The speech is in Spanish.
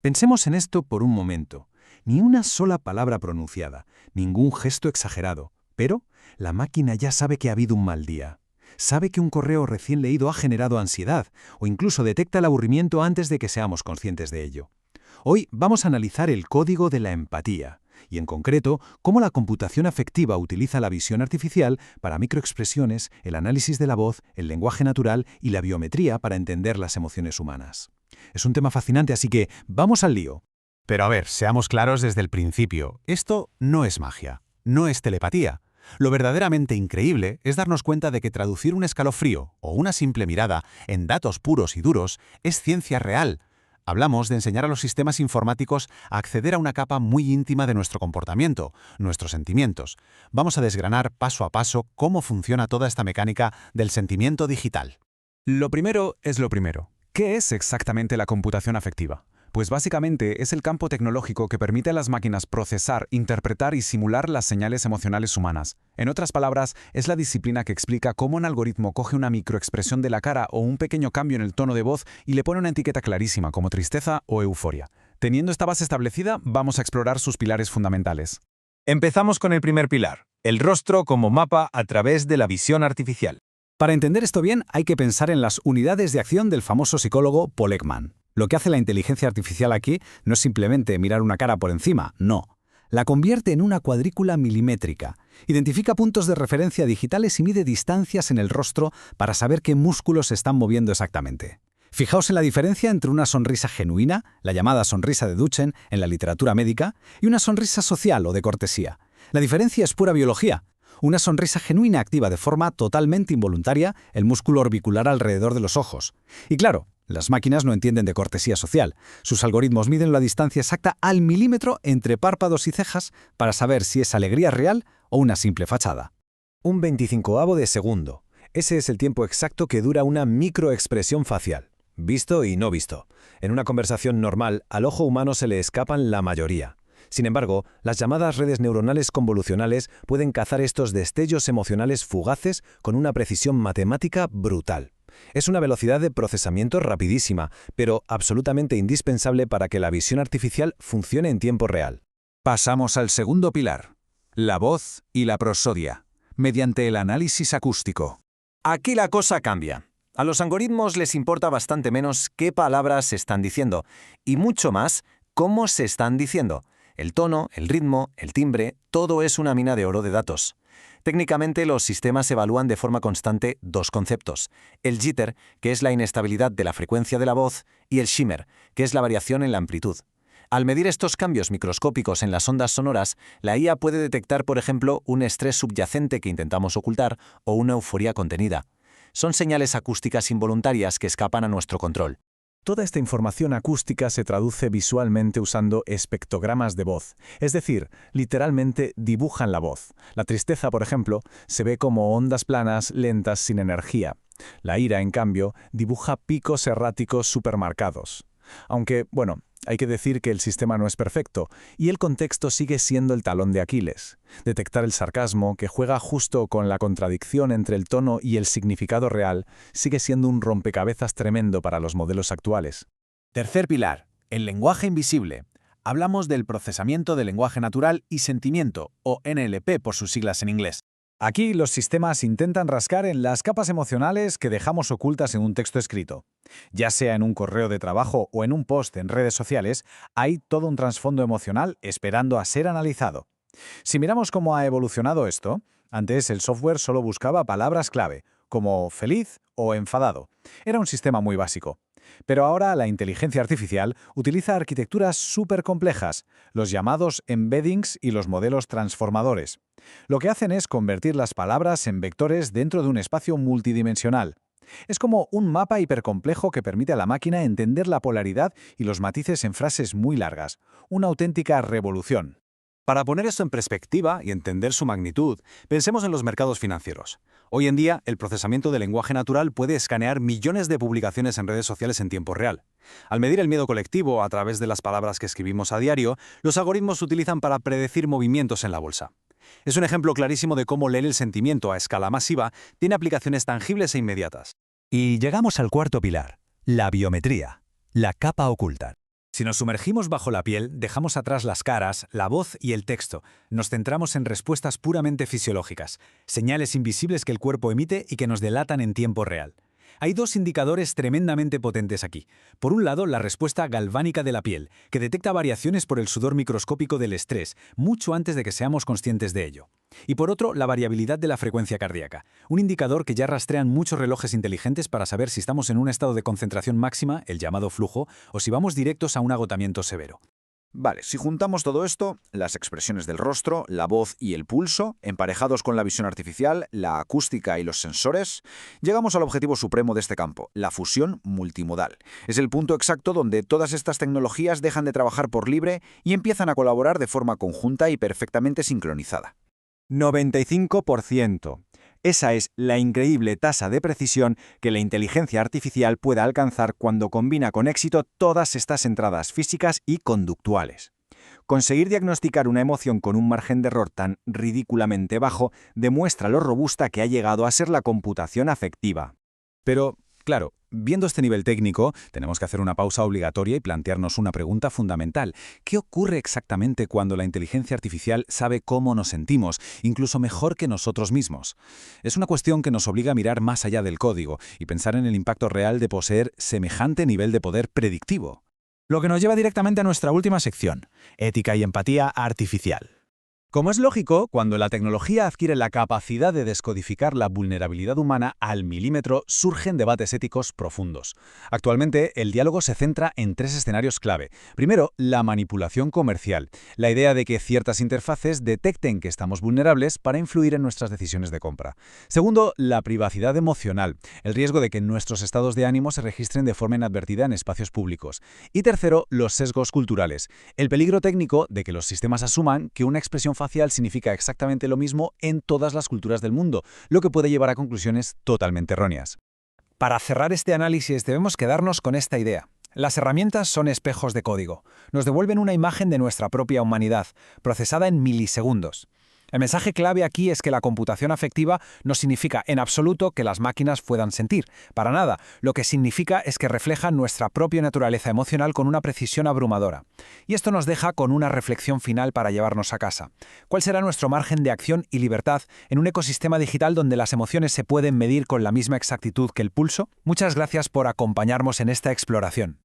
Pensemos en esto por un momento. Ni una sola palabra pronunciada, ningún gesto exagerado, pero la máquina ya sabe que ha habido un mal día. Sabe que un correo recién leído ha generado ansiedad, o incluso detecta el aburrimiento antes de que seamos conscientes de ello. Hoy vamos a analizar el código de la empatía, y en concreto, cómo la computación afectiva utiliza la visión artificial para microexpresiones, el análisis de la voz, el lenguaje natural y la biometría para entender las emociones humanas. Es un tema fascinante, así que vamos al lío. Pero a ver, seamos claros desde el principio. Esto no es magia, no es telepatía. Lo verdaderamente increíble es darnos cuenta de que traducir un escalofrío o una simple mirada en datos puros y duros es ciencia real. Hablamos de enseñar a los sistemas informáticos a acceder a una capa muy íntima de nuestro comportamiento, nuestros sentimientos. Vamos a desgranar paso a paso cómo funciona toda esta mecánica del sentimiento digital. Lo primero es lo primero. ¿Qué es exactamente la computación afectiva? Pues básicamente es el campo tecnológico que permite a las máquinas procesar, interpretar y simular las señales emocionales humanas. En otras palabras, es la disciplina que explica cómo un algoritmo coge una microexpresión de la cara o un pequeño cambio en el tono de voz y le pone una etiqueta clarísima como tristeza o euforia. Teniendo esta base establecida, vamos a explorar sus pilares fundamentales. Empezamos con el primer pilar, el rostro como mapa a través de la visión artificial. Para entender esto bien, hay que pensar en las unidades de acción del famoso psicólogo Paul Ekman. Lo que hace la inteligencia artificial aquí no es simplemente mirar una cara por encima, no. La convierte en una cuadrícula milimétrica. Identifica puntos de referencia digitales y mide distancias en el rostro para saber qué músculos se están moviendo exactamente. Fijaos en la diferencia entre una sonrisa genuina, la llamada sonrisa de Duchenne en la literatura médica, y una sonrisa social o de cortesía. La diferencia es pura biología. Una sonrisa genuina activa de forma totalmente involuntaria el músculo orbicular alrededor de los ojos. Y claro, las máquinas no entienden de cortesía social. Sus algoritmos miden la distancia exacta al milímetro entre párpados y cejas para saber si es alegría real o una simple fachada. Un 25avo de segundo. Ese es el tiempo exacto que dura una microexpresión facial. Visto y no visto. En una conversación normal, al ojo humano se le escapan la mayoría. Sin embargo, las llamadas redes neuronales convolucionales pueden cazar estos destellos emocionales fugaces con una precisión matemática brutal. Es una velocidad de procesamiento rapidísima, pero absolutamente indispensable para que la visión artificial funcione en tiempo real. Pasamos al segundo pilar, la voz y la prosodia, mediante el análisis acústico. Aquí la cosa cambia. A los algoritmos les importa bastante menos qué palabras se están diciendo, y mucho más cómo se están diciendo. El tono, el ritmo, el timbre, todo es una mina de oro de datos. Técnicamente, los sistemas evalúan de forma constante dos conceptos: el jitter, que es la inestabilidad de la frecuencia de la voz, y el shimmer, que es la variación en la amplitud. Al medir estos cambios microscópicos en las ondas sonoras, la IA puede detectar, por ejemplo, un estrés subyacente que intentamos ocultar o una euforia contenida. Son señales acústicas involuntarias que escapan a nuestro control. Toda esta información acústica se traduce visualmente usando espectrogramas de voz, es decir, literalmente dibujan la voz. La tristeza, por ejemplo, se ve como ondas planas, lentas, sin energía. La ira, en cambio, dibuja picos erráticos supermarcados. Aunque, bueno, hay que decir que el sistema no es perfecto, y el contexto sigue siendo el talón de Aquiles. Detectar el sarcasmo, que juega justo con la contradicción entre el tono y el significado real, sigue siendo un rompecabezas tremendo para los modelos actuales. Tercer pilar, el lenguaje invisible. Hablamos del procesamiento del lenguaje natural y sentimiento, o NLP por sus siglas en inglés. Aquí los sistemas intentan rascar en las capas emocionales que dejamos ocultas en un texto escrito. Ya sea en un correo de trabajo o en un post en redes sociales, hay todo un trasfondo emocional esperando a ser analizado. Si miramos cómo ha evolucionado esto, antes el software solo buscaba palabras clave, como feliz o enfadado. Era un sistema muy básico. Pero ahora la inteligencia artificial utiliza arquitecturas súper complejas, los llamados embeddings y los modelos transformadores. Lo que hacen es convertir las palabras en vectores dentro de un espacio multidimensional. Es como un mapa hipercomplejo que permite a la máquina entender la polaridad y los matices en frases muy largas. Una auténtica revolución. Para poner esto en perspectiva y entender su magnitud, pensemos en los mercados financieros. Hoy en día, el procesamiento del lenguaje natural puede escanear millones de publicaciones en redes sociales en tiempo real. Al medir el miedo colectivo a través de las palabras que escribimos a diario, los algoritmos se utilizan para predecir movimientos en la bolsa. Es un ejemplo clarísimo de cómo leer el sentimiento a escala masiva tiene aplicaciones tangibles e inmediatas. Y llegamos al cuarto pilar, la biometría, la capa oculta. Si nos sumergimos bajo la piel, dejamos atrás las caras, la voz y el texto. Nos centramos en respuestas puramente fisiológicas, señales invisibles que el cuerpo emite y que nos delatan en tiempo real. Hay dos indicadores tremendamente potentes aquí. Por un lado, la respuesta galvánica de la piel, que detecta variaciones por el sudor microscópico del estrés, mucho antes de que seamos conscientes de ello. Y por otro, la variabilidad de la frecuencia cardíaca, un indicador que ya rastrean muchos relojes inteligentes para saber si estamos en un estado de concentración máxima, el llamado flujo, o si vamos directos a un agotamiento severo. Vale, si juntamos todo esto, las expresiones del rostro, la voz y el pulso, emparejados con la visión artificial, la acústica y los sensores, llegamos al objetivo supremo de este campo, la fusión multimodal. Es el punto exacto donde todas estas tecnologías dejan de trabajar por libre y empiezan a colaborar de forma conjunta y perfectamente sincronizada. 95%. Esa es la increíble tasa de precisión que la inteligencia artificial puede alcanzar cuando combina con éxito todas estas entradas físicas y conductuales. Conseguir diagnosticar una emoción con un margen de error tan ridículamente bajo demuestra lo robusta que ha llegado a ser la computación afectiva. Pero, claro, viendo este nivel técnico, tenemos que hacer una pausa obligatoria y plantearnos una pregunta fundamental. ¿Qué ocurre exactamente cuando la inteligencia artificial sabe cómo nos sentimos, incluso mejor que nosotros mismos? Es una cuestión que nos obliga a mirar más allá del código y pensar en el impacto real de poseer semejante nivel de poder predictivo. Lo que nos lleva directamente a nuestra última sección, ética y empatía artificial. Como es lógico, cuando la tecnología adquiere la capacidad de descodificar la vulnerabilidad humana al milímetro, surgen debates éticos profundos. Actualmente, el diálogo se centra en tres escenarios clave. Primero, la manipulación comercial, la idea de que ciertas interfaces detecten que estamos vulnerables para influir en nuestras decisiones de compra. Segundo, la privacidad emocional, el riesgo de que nuestros estados de ánimo se registren de forma inadvertida en espacios públicos. Y tercero, los sesgos culturales, el peligro técnico de que los sistemas asuman que una expresión facial significa exactamente lo mismo en todas las culturas del mundo, lo que puede llevar a conclusiones totalmente erróneas. Para cerrar este análisis debemos quedarnos con esta idea. Las herramientas son espejos de código. Nos devuelven una imagen de nuestra propia humanidad, procesada en milisegundos. El mensaje clave aquí es que la computación afectiva no significa en absoluto que las máquinas puedan sentir. Para nada. Lo que significa es que reflejan nuestra propia naturaleza emocional con una precisión abrumadora. Y esto nos deja con una reflexión final para llevarnos a casa. ¿Cuál será nuestro margen de acción y libertad en un ecosistema digital donde las emociones se pueden medir con la misma exactitud que el pulso? Muchas gracias por acompañarnos en esta exploración.